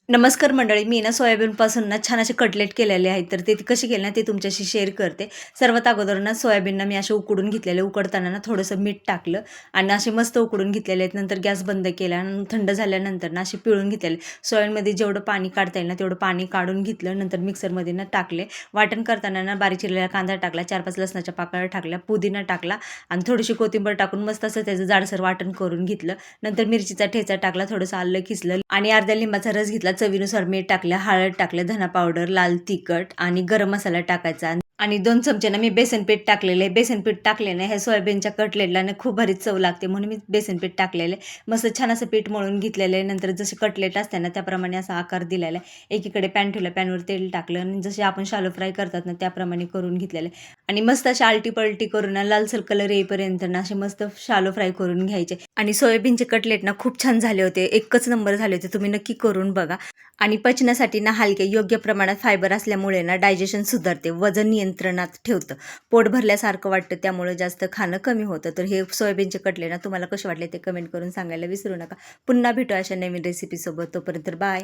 नमस्कार मंडळी, मी ना सोयाबीनपासून ना छान असे कटलेट केलेले आहेत. तर ते कसे केले ना ते तुमच्याशी शेअर करते. सर्वात अगोदर ना सोयाबीनना मी असे उकडून घेतलेले. उकडताना ना थोडंसं मीठ टाकलं आणि असे मस्त उकडून घेतलेले आहेत. नंतर गॅस बंद केला आणि थंड झाल्यानंतर ना असे पिळून घेतलेले. सोयाबीनमध्ये जेवढं पाणी काढता येईल ना तेवढं पाणी काढून घेतलं. नंतर मिक्सरमध्ये ना टाकले. वाटण करताना ना बारीक चिरलेला कांदा टाकला, 4-5 लसणाच्या पाकळ्या टाकल्या, पुदिना टाकला आणि थोडीशी कोथिंबीर टाकून मस्त असं त्याचं जाडसर वाटण करून घेतलं. नंतर मिरचीचा ठेचा टाकला, थोडंसं आलं किसलं आणि अर्ध्या लिंबाचा रस घेतला. चवीनुसार मीठ टाकलं, हळद टाकलं, धना पावडर, लाल तिखट आणि गरम मसाला टाकायचा आणि 2 चमचे ना मी बेसन पीठ टाकलेलं आहे. बेसन पीठ टाकल्याने ह्या सोयाबीनच्या कटलेटला ना खूप भारी चव लागते म्हणून मी बेसन पीठ टाकलेलं आहे. मस्त छान असं पीठ मळून घेतलेलं आहे. नंतर जसे कटलेट असते ना त्याप्रमाणे असा आकार दिलेला आहे. एकीकडे पॅन ठेवला, पॅनवर तेल टाकलं आणि जसे आपण शालो फ्राय करतात ना त्याप्रमाणे करून घेतलेलं आहे आणि मस्त अशी आलटी-पलटी करून ना लालसर कलर येईपर्यंत ना असे मस्त शालो फ्राय करून घ्यायचे आणि सोयाबीनचे कटलेट ना खूप छान झाले होते. एकच नंबर झाले होते. तुम्ही नक्की करून बघा. आणि पचनासाठी ना हलके योग्य प्रमाणात फायबर असल्यामुळे ना डायजेशन सुधारते, वजन नियंत्रणात ठेवतं, पोट भरल्यासारखं वाटतं, त्यामुळे जास्त खाणं कमी होतं. तर हे सोयाबीनचे कटले ना तुम्हाला कसे वाटले ते कमेंट करून सांगायला विसरू नका. पुन्हा भेटू अशा नवीन रेसिपीसोबत. तोपर्यंत बाय.